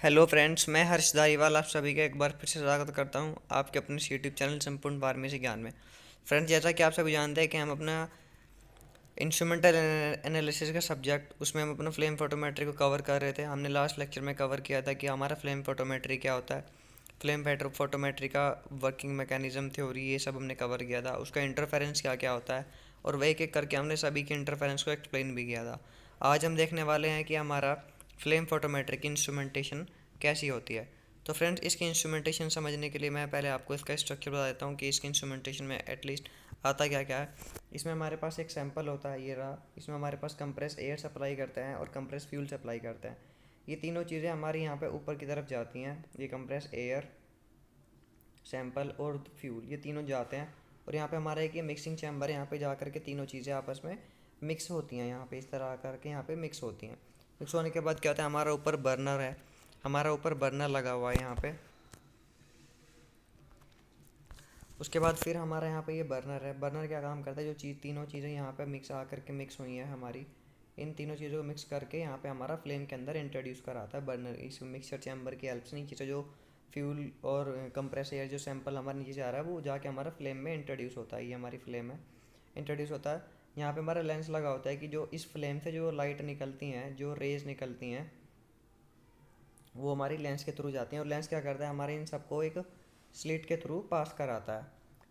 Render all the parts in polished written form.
Hello friends, मैं हर्ष धारीवाल आप सभी का एक बार फिर से स्वागत करता हूं आपके अपने यूट्यूब चैनल संपूर्ण फार्मेसी ज्ञान में। फ्रेंड्स, जैसा कि आप सभी जानते हैं कि हम अपना इंस्ट्रूमेंटल एनालिसिस का सब्जेक्ट उसमें हम अपना फ्लेम फोटोमेट्री को कवर कर रहे थे। हमने लास्ट लेक्चर में कवर किया था कि हमारा फ्लेम फोटोमेट्री क्या होता है, फ्लेम फोटोमेट्री का वर्किंग मैकेनिज्म, थ्योरी, ये सब हमने कवर किया था। उसका इंटरफेरेंस क्या क्या होता है और वह एक एक करके हमने सभी के इंटरफेरेंस को एक्सप्लेन भी किया था। आज हम देखने वाले हैं कि हमारा फ्लेम फोटोमेट्री की इंस्ट्रूमेंटेशन कैसी होती है। तो फ्रेंड्स, इसकी इंस्ट्रूमेंटेशन समझने के लिए मैं पहले आपको इसका स्ट्रक्चर बता देता हूँ कि इसकी इंस्ट्रूमेंटेशन में एटलीस्ट आता क्या क्या है। इसमें हमारे पास एक सैंपल होता है, ये रहा। इसमें हमारे पास कंप्रेस एयर सप्लाई करते हैं और कंप्रेस फ्यूल सप्लाई करते हैं। ये तीनों चीज़ें हमारी यहाँ पे ऊपर की तरफ जाती हैं। ये कंप्रेस एयर, सैंपल और फ्यूल, ये तीनों जाते हैं। और यहाँ पे हमारा एक ये मिक्सिंग चैम्बर है, यहाँ पे जा करके तीनों चीज़ें आपस में मिक्स होती हैं। यहाँ पे इस तरह करके यहाँ पे मिक्स होती हैं। मिक्स होने के बाद क्या होता है, हमारा ऊपर बर्नर है, हमारा ऊपर बर्नर लगा हुआ है यहाँ पे। उसके बाद फिर हमारा यहाँ पे ये बर्नर है। बर्नर क्या काम करता है, जो चीज़ तीनों चीज़ें यहाँ पे मिक्स आ करके मिक्स हुई हैं हमारी, इन तीनों चीज़ों को मिक्स करके यहाँ पे हमारा फ्लेम के अंदर इंट्रोड्यूस कराता है बर्नर। इस मिक्सर चैम्बर की हेल्प से नीचे से जो फ्यूल और कंप्रेस एयर जो सैंपल हमारे नीचे से आ रहा है वो जाके हमारा फ्लेम में इंट्रोड्यूस होता है। ये हमारी फ्लेम है, इंट्रोड्यूस होता है। यहाँ पे हमारा लेंस लगा होता है कि जो इस फ्लेम से जो लाइट निकलती हैं, जो रेज निकलती हैं, वो हमारी लेंस के थ्रू जाती हैं। और लेंस क्या करता है, हमारे इन सबको एक स्लिट के थ्रू पास कराता है।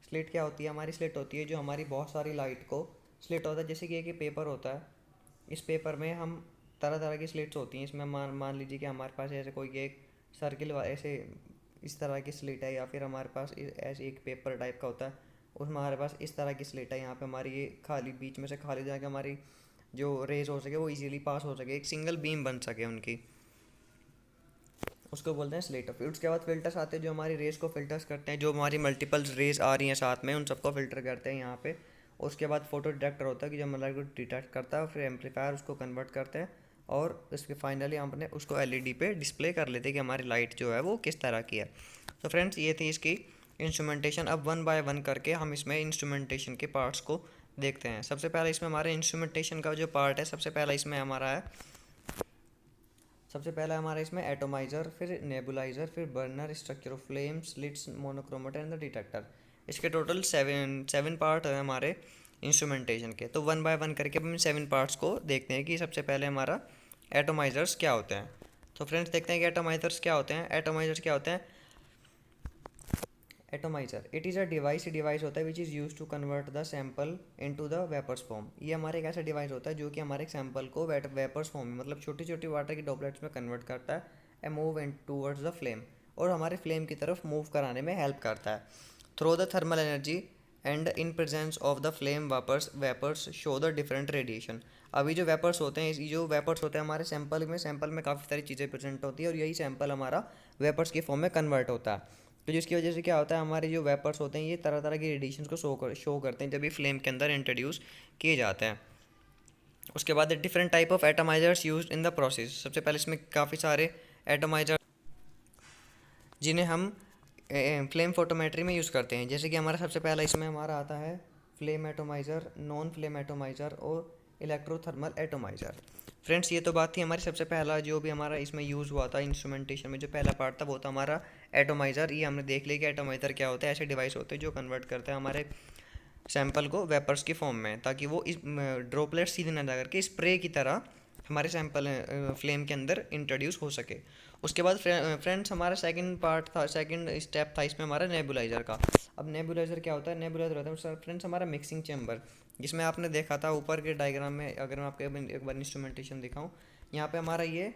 स्लिट क्या होती है, हमारी स्लिट होती है जो हमारी बहुत सारी लाइट को, स्लिट होता है जैसे कि एक पेपर होता है। इस पेपर में हम तरह तरह की स्लिट्स होती हैं। इसमें मान मान लीजिए कि हमारे पास ऐसे कोई एक सर्किल ऐसे इस तरह की स्लिट है, या फिर हमारे पास ऐसे एक पेपर टाइप का होता है, उसमें हमारे पास इस तरह की स्लिट है। यहाँ पे हमारी ये खाली बीच में से खाली जाके हमारी जो रेज हो सके वो इजीली पास हो सके, एक सिंगल बीम बन सके उनकी, उसको बोलते हैं स्लेटर। फिर उसके बाद फिल्टर्स आते हैं जो हमारी रेस को फिल्टर्स करते हैं। जो हमारी मल्टीपल रेस आ रही हैं साथ में, उन सबको फिल्टर करते हैं यहाँ पे। उसके बाद फोटो डिटेक्टर होता है कि जो लाइट को डिटेक्ट करता है, और फिर एम्पलीफायर उसको कन्वर्ट करते हैं, और उसके फाइनली हमने उसको एलईडी पे डिस्प्ले कर लेते हैं कि हमारी लाइट जो है वो किस तरह की है। तो फ्रेंड्स, ये थी इसकी इंस्ट्रूमेंटेशन। अब वन बाय वन करके हम इसमें इंस्ट्रूमेंटेशन के पार्ट्स को देखते हैं। सबसे पहले इसमें हमारे इंस्ट्रूमेंटेशन का जो पार्ट है, सबसे पहला इसमें हमारा है, सबसे पहला हमारा इसमें एटोमाइज़र, फिर नेबुलाइज़र, फिर burner, structure of flame, slits, monochromator and the detector. इसके टोटल सेवन सेवन पार्ट है हमारे इंस्ट्रूमेंटेशन के। तो वन बाय वन करके हम इन सेवन पार्ट्स को देखते हैं कि सबसे पहले हमारा एटोमाइज़र्स क्या होते हैं। तो फ्रेंड्स, देखते हैं कि एटोमाइज़र्स क्या होते हैं। एटोमाइज़र्स क्या होते हैं? Atomizer, it is a device होता है which is use to convert the sample into the vapours form. ये हमारे एक ऐसा डिवाइस होता है जो कि हमारे सैंपल को वेपर्स फॉर्म में, मतलब छोटी छोटी वाटर की ड्रॉपलेट्स में कन्वर्ट करता है, and move in towards the flame, और हमारे फ्लेम की तरफ मूव कराने में हेल्प करता है through the thermal energy and in presence of the flame vapours show the different radiation. अभी जो वेपर्स होते हैं, जो वेपर्स होते हैं हमारे सैंपल में काफ़ी सारी चीज़ें प्रेजेंट होती है, और यही सैंपल हमारा वेपर्स की फॉर्म में कन्वर्ट होता है। तो जिसकी वजह से क्या होता है, हमारे जो वेपर्स होते हैं ये तरह तरह की रेडिएशन को शो करते हैं जब ये फ्लेम के अंदर इंट्रोड्यूस किए जाते हैं। उसके बाद different type of atomizers use in the process. सबसे पहले इसमें काफ़ी सारे एटमाइजर जिन्हें हम फ्लेम फोटोमेट्री में यूज़ करते हैं। जैसे कि हमारा सबसे पहला इसमें हमारा आता है flame atomiser, non flame atomiser और इलेक्ट्रोथर्मल एटोमाइज़र। फ्रेंड्स, ये तो बात थी हमारी सबसे पहला जो भी हमारा इसमें यूज़ हुआ था इंस्ट्रूमेंटेशन में, जो पहला पार्ट था वो था हमारा एटोमाइज़र। ये हमने देख लिया कि एटोमाइज़र क्या होता है। ऐसे डिवाइस होते हैं जो कन्वर्ट करते हैं हमारे सैंपल को वेपर्स की फॉर्म में, ताकि वो इस ड्रॉपलेट सीधे ना जा करके स्प्रे की तरह हमारे सैंपल फ्लेम के अंदर इंट्रोड्यूस हो सके। उसके बाद फ्रेंड्स, हमारा सेकंड पार्ट था, सेकंड स्टेप था इसमें हमारा नेबुलाइज़र का। अब नेबुलाइज़र क्या होता है? नेबुलाइज़र होता है फ्रेंड्स हमारा मिक्सिंग चैम्बर, जिसमें आपने देखा था ऊपर के डायग्राम में। अगर मैं आपको एक बार इंस्ट्रूमेंटेशन दिखाऊँ, यहाँ पे हमारा ये,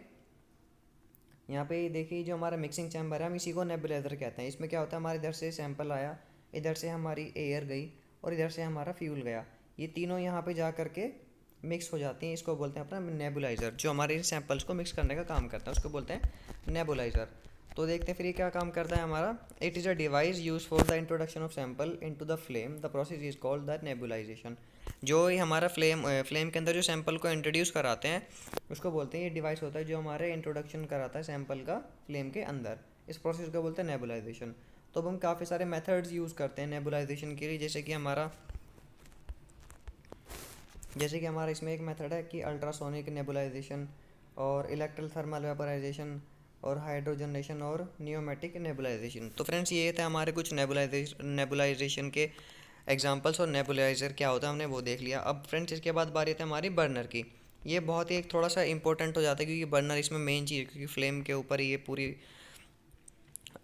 यहाँ पे देखिए जो हमारा मिक्सिंग चैम्बर है, हम इसी को नेबुलाइज़र कहते हैं। इसमें क्या होता है, हमारे इधर से सैंपल आया, इधर से हमारी एयर गई, और इधर से हमारा फ्यूल गया। ये तीनों यहाँ पे जा करके मिक्स हो जाती हैं। इसको बोलते हैं अपना नेबुलाइज़र। जो हमारे सैंपल्स को मिक्स करने का काम करता है उसको बोलते हैं नेबुलाइज़र। तो देखते हैं फिर ये क्या काम करता है हमारा। It is a device use for the introduction of sample into the flame, the process is called the nebulization. जो ये हमारा फ्लेम के अंदर जो सैंपल को इंट्रोड्यूस कराते हैं उसको बोलते हैं, ये डिवाइस होता है जो हमारे इंट्रोडक्शन कराता है सैंपल का फ्लेम के अंदर। इस प्रोसेस को बोलते हैं नेबुलाइजेशन। तो अब हम काफ़ी सारे मेथड्स यूज़ करते हैं नेबुलाइजेशन के लिए। जैसे कि हमारा इसमें एक मेथड है कि अल्ट्रासोनिक नेबुलाइजेशन और इलेक्ट्रल थर्मल वेपराइजेशन और हाइड्रोजनेशन और न्यूमेटिक नेबुलाइजेशन। तो फ्रेंड्स ये थे हमारे कुछ नेबुलाइजेशन के एग्जांपल्स, और नेबुलाइजर क्या होता है हमने वो देख लिया। अब फ्रेंड्स इसके बाद बारी आती है हमारी बर्नर की। ये बहुत ही एक थोड़ा सा इंपॉर्टेंट हो जाता है, क्योंकि बर्नर इसमें मेन चीज़ है, क्योंकि फ्लेम के ऊपर ये पूरी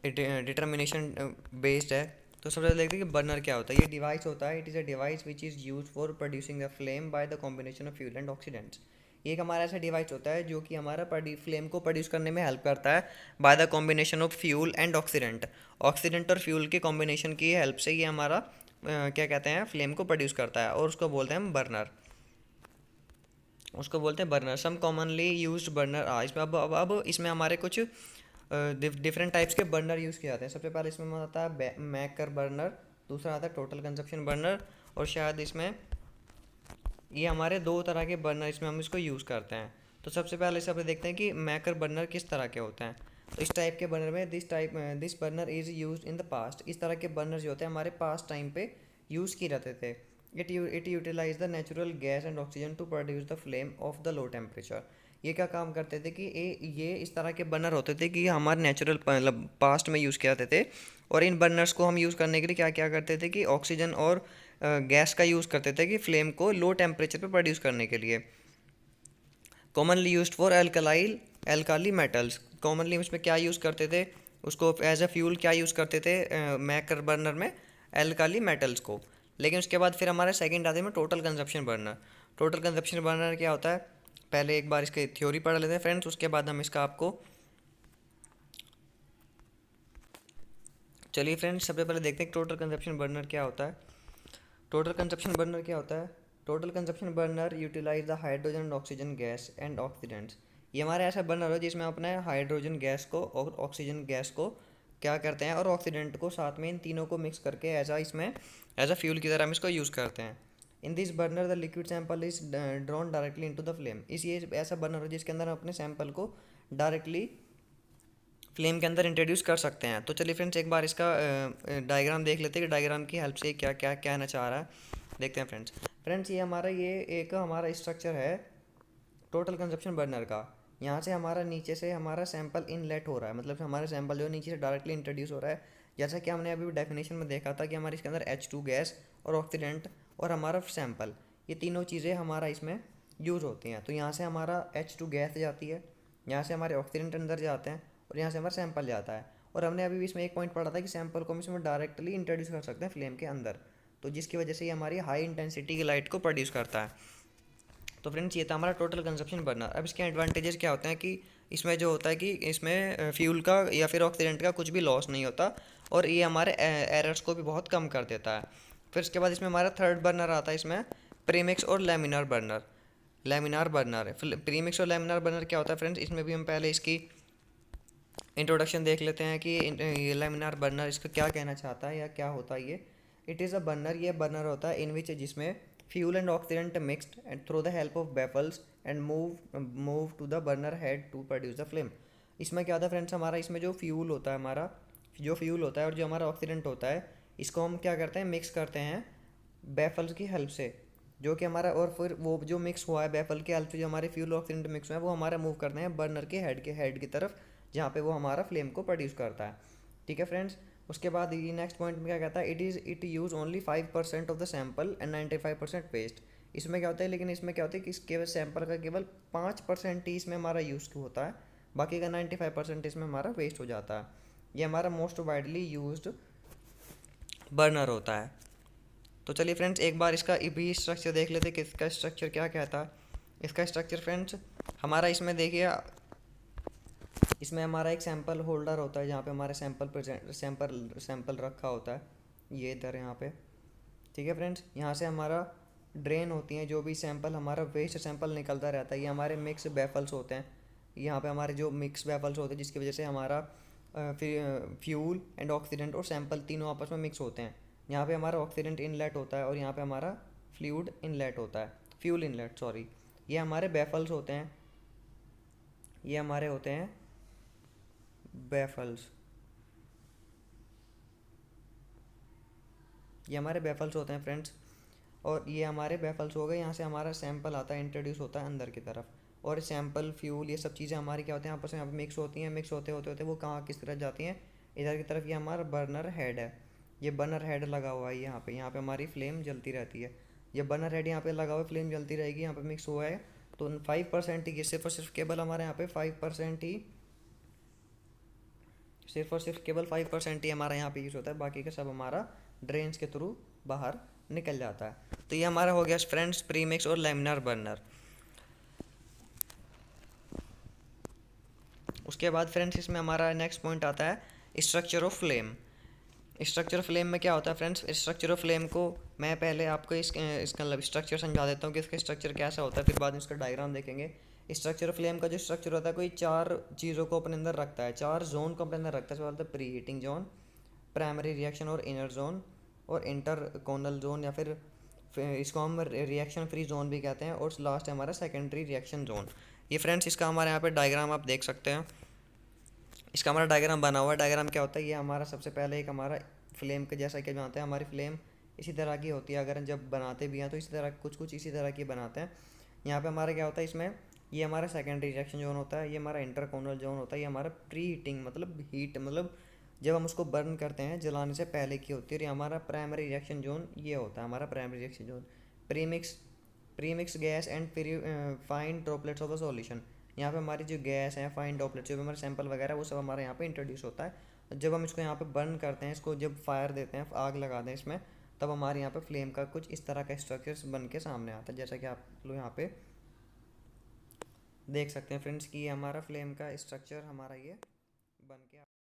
डिटर्मिनेशन बेस्ड है। तो सबसे पहले देखते हैं कि बर्नर क्या होता है। ये डिवाइस होता है, it is a device which is use for producing the flame by the combination of fuel and oxidants. ये एक हमारा ऐसा डिवाइस होता है जो कि हमारा फ्लेम को प्रोड्यूस करने में हेल्प करता है by the combination of fuel and oxidant. Oxidant और फ्यूल के कॉम्बिनेशन की हेल्प से ये हमारा क्या कहते हैं, फ्लेम को प्रोड्यूस करता है, और उसको बोलते हैं हम बर्नर। उसको बोलते हैं बर्नर। सम कॉमनली यूज्ड बर्नर इसमें अब इसमें हमारे कुछ डिफरेंट टाइप्स के बर्नर यूज़ किए जाते हैं। सबसे पहले इसमें आता है मैकर बर्नर, दूसरा आता है टोटल कंजप्शन बर्नर, और शायद इसमें ये हमारे दो तरह के बर्नर इसमें हम इसको यूज़ करते हैं। तो सबसे पहले इसे अपने देखते हैं कि मैकर बर्नर किस तरह के होते हैं। तो इस टाइप के बर्नर में this burner is use in the past. इस तरह के बर्नर जो होते हैं हमारे पास्ट टाइम पे यूज़ किए जाते थे। It utilize the natural gas and oxygen to produce the flame of the low temperature. ये क्या काम करते थे कि ये इस तरह के बर्नर होते थे कि हमारे नेचुरल मतलब पास्ट में यूज़ किए जाते थे, और इन बर्नर्स को हम यूज़ करने के लिए क्या क्या करते थे कि ऑक्सीजन और गैस का यूज़ करते थे कि फ्लेम को लो टेम्परेचर पे प्रोड्यूस करने के लिए। Commonly used for alkali metals. Commonly उसमें क्या यूज़ करते थे, उसको एज अ फ्यूल क्या यूज़ करते थे मैकर बर्नर में, एल्काली मेटल्स को। लेकिन उसके बाद फिर हमारे सेकंड आते हैं total consumption burner. Total consumption burner क्या होता है, पहले एक बार इसकी थ्योरी पढ़ लेते हैं फ्रेंड्स, उसके बाद हम इसका आपको, चलिए फ्रेंड्स सबसे पहले देखते हैं टोटल कंजप्शन बर्नर क्या होता है। टोटल कंजप्शन बर्नर क्या होता है। Total consumption burner utilize the hydrogen and oxygen gas and oxidants. ये हमारा ऐसा बर्नर है जिसमें अपने हाइड्रोजन गैस को और ऑक्सीजन गैस को क्या करते हैं, और ऑक्सीडेंट को साथ में इन तीनों को मिक्स करके एज अ फ्यूल की तरह हम इसको यूज़ करते हैं। In this burner the liquid sample is drawn directly into the flame. इस ये ऐसा बर्नर है जिसके अंदर हम अपने सैंपल को डायरेक्टली फ्लेम के अंदर इंट्रोड्यूस कर सकते हैं। तो चलिए फ्रेंड्स एक बार इसका डायग्राम देख लेते हैं कि डायग्राम की हेल्प से क्या क्या कहना चाह रहा है। देखते हैं फ्रेंड्स ये एक हमारा स्ट्रक्चर है टोटल कंजप्शन बर्नर का। यहाँ से हमारा नीचे से हमारा सैंपल इनलेट हो रहा है, मतलब हमारा सैंपल जो नीचे से डायरेक्टली इंट्रोड्यूस हो रहा है। जैसा कि हमने अभी डेफिनेशन में देखा था कि हमारे इसके अंदर H2 गैस और ऑक्सीडेंट और हमारा सैंपल, ये तीनों चीज़ें हमारा इसमें यूज़ होती हैं। तो यहाँ से हमारा H2 गैस जाती है, यहाँ से हमारे ऑक्सीडेंट अंदर जाते हैं, और यहाँ से हमारा सैंपल जाता है। और हमने अभी भी इसमें एक पॉइंट पढ़ा था कि सैंपल को हम इसमें डायरेक्टली इंट्रोड्यूस कर सकते हैं फ्लेम के अंदर, तो जिसकी वजह से ये हमारी हाई इंटेंसिटी की लाइट को प्रोड्यूस करता है। तो फ्रेंड्स ये था हमारा टोटल कंजप्शन बर्नर। अब इसके एडवांटेजेस क्या होते हैं कि इसमें जो होता है कि इसमें फ्यूल का या फिर ऑक्सीडेंट का कुछ भी लॉस नहीं होता, और ये हमारे एरर्स को भी बहुत कम कर देता है। फिर उसके बाद इसमें हमारा थर्ड बर्नर आता है, इसमें प्रीमिक्स और लैमिनार बर्नर। प्रीमिक्स और लैमिनार बर्नर क्या होता है फ्रेंड्स, इसमें भी हम पहले इसकी इंट्रोडक्शन देख लेते हैं कि ये लैमिनार बर्नर इसका क्या कहना चाहता है या क्या होता है ये। इट इज़ अ बर्नर, ये बर्नर होता है इन विच जिसमें fuel and oxidant mixed and through the help of baffles and move to the burner head to produce the flame. इसमें क्या होता है फ्रेंड्स, हमारा इसमें जो फ्यूल होता है और जो हमारा ऑक्सीडेंट होता है, इसको हम क्या करते हैं, मिक्स करते हैं बेफल्स की हेल्प से, जो कि हमारा, और फिर वो जो मिक्स हुआ है बेफल की हेल्प से, जो हमारे फ्यूल ऑक्सीडेंट मिक्स हुआ है वो हमारा मूव करते हैं बर्नर के हेड की तरफ, जहाँ पे वो हमारा फ्लेम को प्रोड्यूस करता है। ठीक है फ्रेंड्स। उसके बाद ये नेक्स्ट पॉइंट में क्या कहता है, it use only 5% of the sample and 95% waste. इसमें क्या होता है, लेकिन इसमें क्या होता है कि केवल सैंपल का केवल 5% ही इसमें हमारा यूज़ होता है, बाकी का 95% इसमें हमारा वेस्ट हो जाता है। ये हमारा मोस्ट वाइडली यूज्ड बर्नर होता है। तो चलिए फ्रेंड्स एक बार इसका भी स्ट्रक्चर देख लेते हैं कि इसका स्ट्रक्चर क्या कहता है। इसका स्ट्रक्चर फ्रेंड्स हमारा इसमें देखिए, इसमें हमारा एक सैंपल होल्डर होता है जहाँ पे हमारे सैंपल रखा होता है, ये इधर यहाँ पे। ठीक है फ्रेंड्स, यहाँ से हमारा ड्रेन होती हैं, जो भी सैंपल हमारा वेस्ट सैंपल निकलता रहता है, ये हमारे मिक्स बैफल्स होते हैं। यहाँ पे हमारे जो मिक्स बैफल्स होते हैं जिसकी वजह से हमारा फिर फ्यूल एंड ऑक्सीडेंट और सैंपल तीनों आपस में मिक्स होते हैं। यहाँ पे हमारा ऑक्सीडेंट इनलेट होता है और यहाँ पे हमारा फ्लूइड इनलेट होता है, फ्यूल इनलेट सॉरी। ये हमारे बैफल्स होते हैं, ये हमारे होते हैं बैफल्स, ये हमारे बैफल्स होते हैं फ्रेंड्स। और ये हमारे बैफल्स हो गए, यहाँ से हमारा सैंपल आता है, इंट्रोड्यूस होता है अंदर की तरफ। और सैंपल फ्यूल ये सब चीज़ें हमारी क्या होती हैं आपस में यहाँ पे मिक्स होती हैं, मिक्स होते होते होते वो कहाँ किस तरफ जाती हैं, इधर की तरफ। ये हमारा बर्नर हेड है, ये बर्नर हेड लगा हुआ है यहाँ पे हमारी फ्लेम जलती रहती है। ये बर्नर हेड यहाँ पे लगा हुआ है, फ्लेम जलती रहेगी, यहाँ पे मिक्स हुआ है। तो 5% ही, सिर्फ और सिर्फ केवल हमारे यहाँ पे 5% ही, सिर्फ और सिर्फ केवल 5% ही हमारा यहाँ पे यूज़ होता है, बाकी का सब हमारा ड्रेन्स के थ्रू बाहर निकल जाता है। तो ये हमारा हो गया फ्रेंड्स प्रीमिक्स और लैमिनार बर्नर। उसके बाद फ्रेंड्स इसमें हमारा नेक्स्ट पॉइंट आता है structure of flame. Structure of flame में क्या होता है फ्रेंड्स, स्ट्रक्चर ऑफ फ्लेम को मैं पहले आपको इसका मतलब स्ट्रक्चर समझा देता हूँ कि इसका स्ट्रक्चर कैसा होता है, फिर बाद में इसका डायग्राम देखेंगे। स्ट्रक्चर ऑफ फ्लेम का जो स्ट्रक्चर होता है कोई 4 चीज़ों को अपने अंदर रखता है, 4 जोन को अपने अंदर रखता है। सबसे पहले pre heating zone, primary reaction और इनर जोन, और इंटर कोनल जोन, या फिर इसको हम रिएक्शन फ्री जोन भी कहते हैं, और लास्ट है हमारा सेकेंडरी रिएक्शन जोन। ये फ्रेंड्स इसका हमारे यहाँ पे डायग्राम आप देख सकते हैं। इसका हमारा डायग्राम बना हुआ है। डायग्राम क्या होता है, ये हमारा सबसे पहले एक हमारा फ्लेम के जैसा कि जानते हैं, हमारी फ्लेम इसी तरह की होती है। अगर जब बनाते भी हैं तो इसी तरह कुछ इसी तरह की बनाते हैं। यहाँ पे हमारा क्या होता है, इसमें ये हमारा सेकेंडरी रिएक्शन जोन होता है, ये हमारा इंटरकोनल जोन होता है, ये हमारा प्री हीटिंग मतलब हीट मतलब जब हम उसको बर्न करते हैं जलाने से पहले की होती है। और ये हमारा प्राइमरी रिएक्शन जोन ये होता है हमारा primary reaction zone. Premix premix gas and fine droplets of the solution, यहाँ पे हमारी जो गैस है, फाइन ड्रॉपलेट्स जो भी हमारे सैंपल वगैरह वो सब हमारे यहाँ पे इंट्रोड्यूस होता है। जब हम इसको यहाँ पे बर्न करते हैं, इसको जब फायर देते हैं, आग लगाते हैं इसमें, तब हमारे यहाँ पे फ्लेम का कुछ इस तरह का स्ट्रक्चर बन के सामने आता है, जैसा कि आप लोग यहाँ पे देख सकते हैं फ्रेंड्स कि ये हमारा फ्लेम का स्ट्रक्चर हमारा ये बन के